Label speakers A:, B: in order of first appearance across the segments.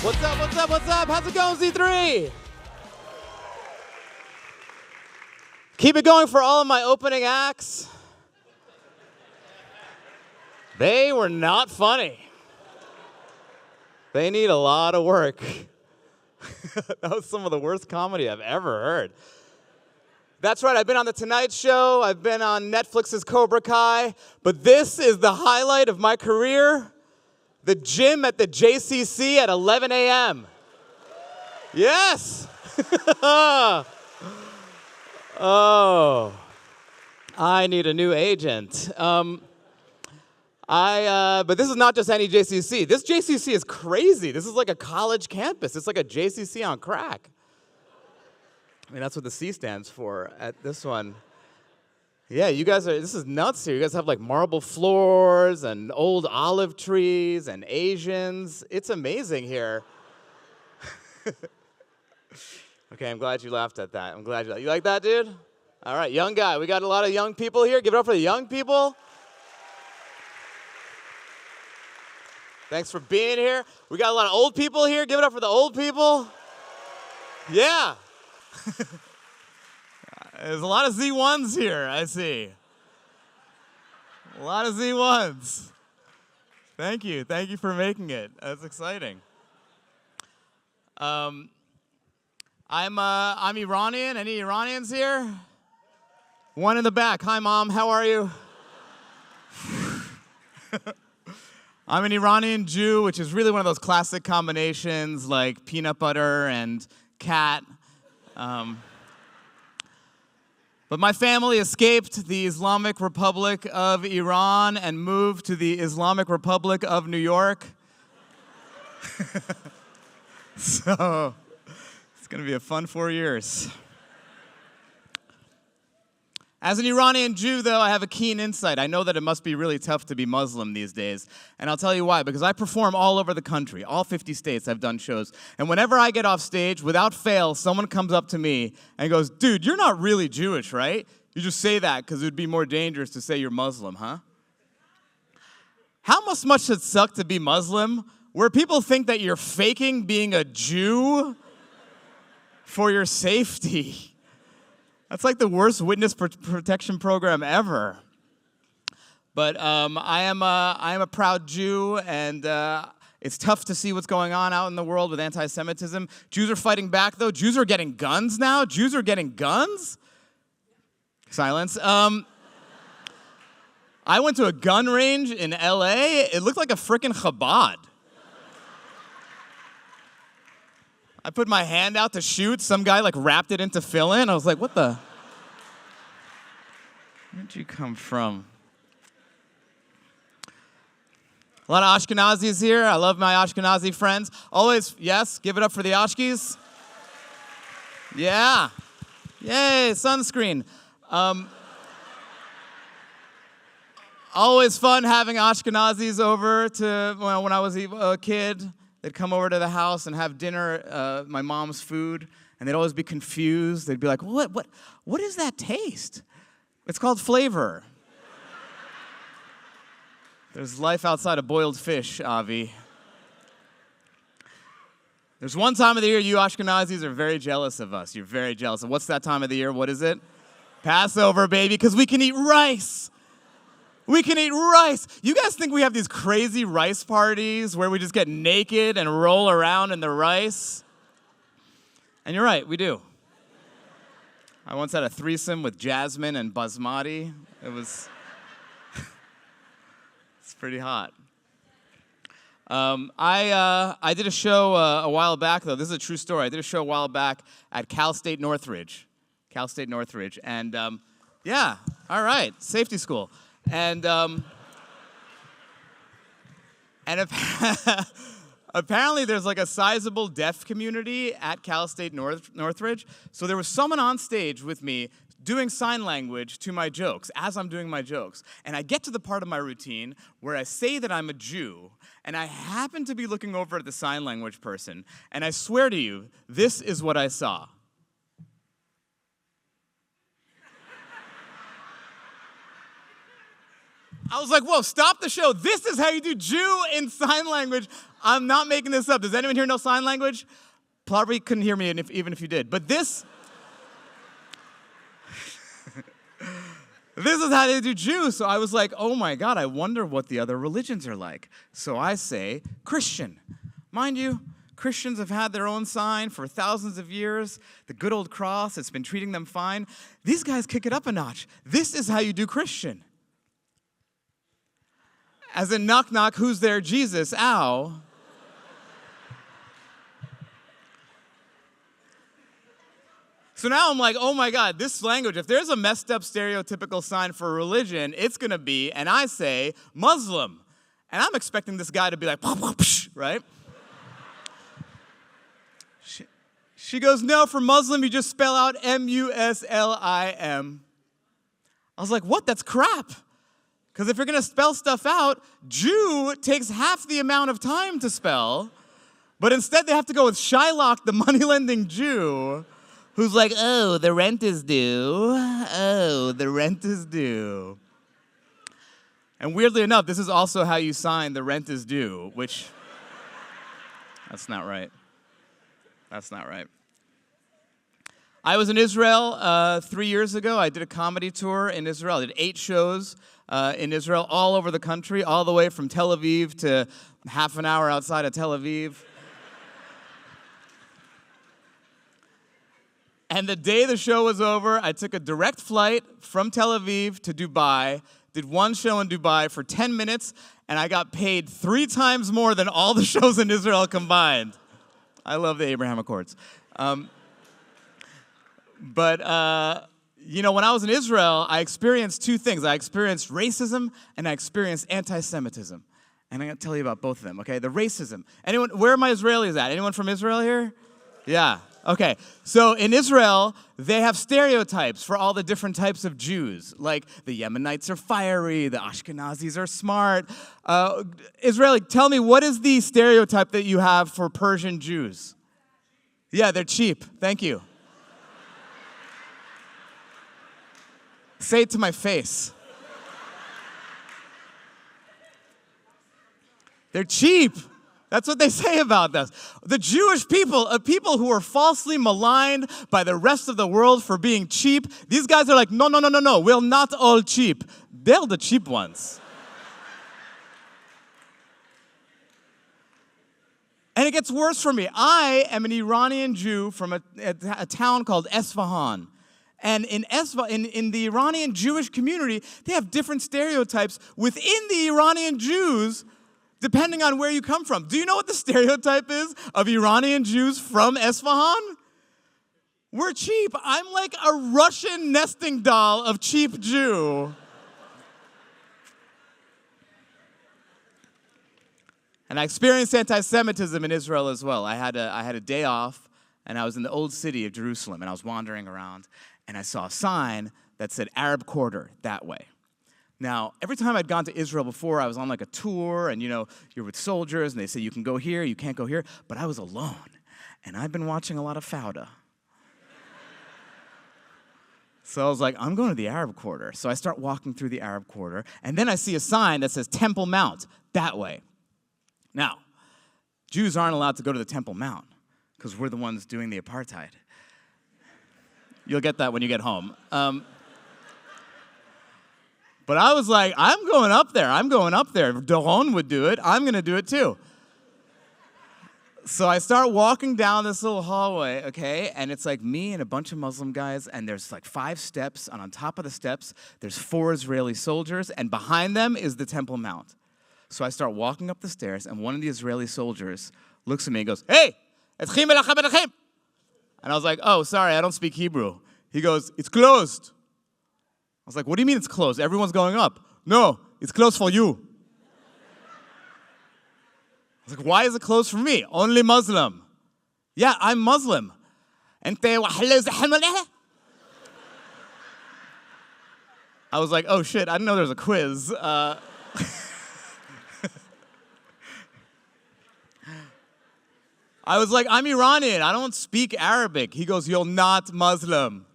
A: What's up, what's up, what's up? How's it going, Z3? Keep it going for all of my opening acts. They were not funny. They need a lot of work. That was some of the worst comedy I've ever heard. That's right, I've been on The Tonight Show, I've been on Netflix's Cobra Kai, but this is the highlight of my career, the gym at the JCC at 11 a.m. Yes! Oh, I need a new agent. But this is not just any JCC. This JCC is crazy. This is like a college campus. It's like a JCC on crack. I mean, that's what the C stands for at this one. Yeah, you guys this is nuts here. You guys have like marble floors and old olive trees and Asians. It's amazing here. Okay, I'm glad you laughed at that. I'm glad you like that, dude? All right, young guy. We got a lot of young people here. Give it up for the young people. Thanks for being here. We got a lot of old people here. Give it up for the old people. Yeah. There's a lot of Z1s here, I see. A lot of Z1s. Thank you. Thank you for making it. That's exciting. I'm Iranian. Any Iranians here? One in the back. Hi, Mom. How are you? I'm an Iranian Jew, which is really one of those classic combinations like peanut butter and cat. But my family escaped the Islamic Republic of Iran and moved to the Islamic Republic of New York. So it's going to be a fun 4 years. As an Iranian Jew, though, I have a keen insight. I know that it must be really tough to be Muslim these days. And I'll tell you why. Because I perform all over the country. All 50 states I've done shows. And whenever I get off stage, without fail, someone comes up to me and goes, "Dude, you're not really Jewish, right? You just say that because it would be more dangerous to say you're Muslim, huh?" How much does it suck to be Muslim, where people think that you're faking being a Jew for your safety? That's like the worst witness protection program ever. But I am a proud Jew, and it's tough to see what's going on out in the world with anti-Semitism. Jews are fighting back, though. Jews are getting guns now. Jews are getting guns. Silence. I went to a gun range in LA. It looked like a frickin' Chabad. I put my hand out to shoot. Some guy like wrapped it into fill-in. I was like, what the? Where'd you come from? A lot of Ashkenazis here. I love my Ashkenazi friends. Always, yes, give it up for the Ashkis. Yeah. Yay, sunscreen. Always fun having Ashkenazis over when I was a kid. They'd come over to the house and have dinner, my mom's food, and they'd always be confused. They'd be like, what is that taste? It's called flavor. There's life outside of boiled fish, Avi. There's one time of the year you Ashkenazis are very jealous of us. You're very jealous. And what's that time of the year? What is it? Passover, baby, because we can eat rice. We can eat rice. You guys think we have these crazy rice parties where we just get naked and roll around in the rice? And you're right, we do. I once had a threesome with Jasmine and Basmati. It's pretty hot. I did a show a while back, though. This is a true story. I did a show a while back at Cal State Northridge. And yeah, all right, safety school. And apparently there's like a sizable deaf community at Cal State Northridge. So there was someone on stage with me doing sign language to my jokes as I'm doing my jokes. And I get to the part of my routine where I say that I'm a Jew, and I happen to be looking over at the sign language person, and I swear to you, this is what I saw. I was like, whoa, stop the show. This is how you do Jew in sign language. I'm not making this up. Does anyone here know sign language? Probably couldn't hear me even if you did. But this is how they do Jew. So I was like, oh my God, I wonder what the other religions are like. So I say Christian. Mind you, Christians have had their own sign for thousands of years. The good old cross, it's been treating them fine. These guys kick it up a notch. This is how you do Christian. As in knock knock, who's there? Jesus, ow. So now I'm like, oh my God, this language, if there's a messed up stereotypical sign for a religion, it's gonna be, and I say, Muslim. And I'm expecting this guy to be like, right? She goes, no, for Muslim, you just spell out M-U-S-L-I-M. I was like, what? That's crap. Because if you're gonna spell stuff out, Jew takes half the amount of time to spell, but instead they have to go with Shylock, the money-lending Jew, who's like, oh, the rent is due. Oh, the rent is due. And weirdly enough, this is also how you sign the rent is due, which, that's not right. That's not right. I was in Israel 3 years ago. I did a comedy tour in Israel. I did 8 shows in Israel, all over the country, all the way from Tel Aviv to half an hour outside of Tel Aviv. And the day the show was over, I took a direct flight from Tel Aviv to Dubai, did one show in Dubai for 10 minutes, and I got paid 3 times more than all the shows in Israel combined. I love the Abraham Accords. But when I was in Israel, I experienced 2 things. I experienced racism and I experienced anti-Semitism. And I'm going to tell you about both of them, okay? The racism. Anyone, where are my Israelis at? Anyone from Israel here? Yeah. Okay, so in Israel, they have stereotypes for all the different types of Jews. Like the Yemenites are fiery, the Ashkenazis are smart. Israeli, tell me, what is the stereotype that you have for Persian Jews? Yeah, they're cheap. Thank you. Say it to my face. They're cheap. That's what they say about us. The Jewish people, a people who are falsely maligned by the rest of the world for being cheap, these guys are like, no, we're not all cheap. They're the cheap ones. And it gets worse for me. I am an Iranian Jew from a town called Esfahan. And in the Iranian Jewish community, they have different stereotypes within the Iranian Jews depending on where you come from. Do you know what the stereotype is of Iranian Jews from Esfahan? We're cheap. I'm like a Russian nesting doll of cheap Jew. And I experienced anti-Semitism in Israel as well. I had a day off, and I was in the old city of Jerusalem, and I was wandering around, and I saw a sign that said Arab Quarter that way. Now, every time I'd gone to Israel before, I was on like a tour, and you're with soldiers, and they say you can go here, you can't go here, but I was alone, and I've been watching a lot of Fauda. So I was like, I'm going to the Arab Quarter. So I start walking through the Arab Quarter, and then I see a sign that says Temple Mount, that way. Now, Jews aren't allowed to go to the Temple Mount, because we're the ones doing the apartheid. You'll get that when you get home. But I was like, I'm going up there. If Doron would do it, I'm going to do it too. So I start walking down this little hallway, okay, and it's like me and a bunch of Muslim guys, and there's like 5 steps, and on top of the steps, there's 4 Israeli soldiers, and behind them is the Temple Mount. So I start walking up the stairs, and one of the Israeli soldiers looks at me and goes, hey, etzchim elachem elachem. And I was like, oh, sorry, I don't speak Hebrew. He goes, it's closed. I was like, what do you mean it's closed? Everyone's going up. No, it's closed for you. I was like, why is it closed for me? Only Muslim. Yeah, I'm Muslim. I was like, oh shit, I didn't know there was a quiz. I was like, I'm Iranian. I don't speak Arabic. He goes, you're not Muslim.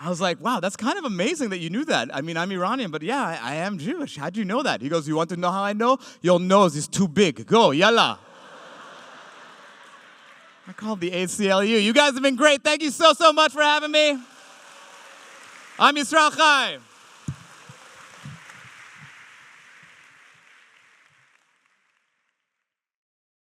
A: I was like, wow, that's kind of amazing that you knew that. I mean, I'm Iranian, but yeah, I am Jewish. How'd you know that? He goes, you want to know how I know? Your nose is too big. Go, yalla. I called the ACLU. You guys have been great. Thank you so much for having me. I'm Yisrael Chai.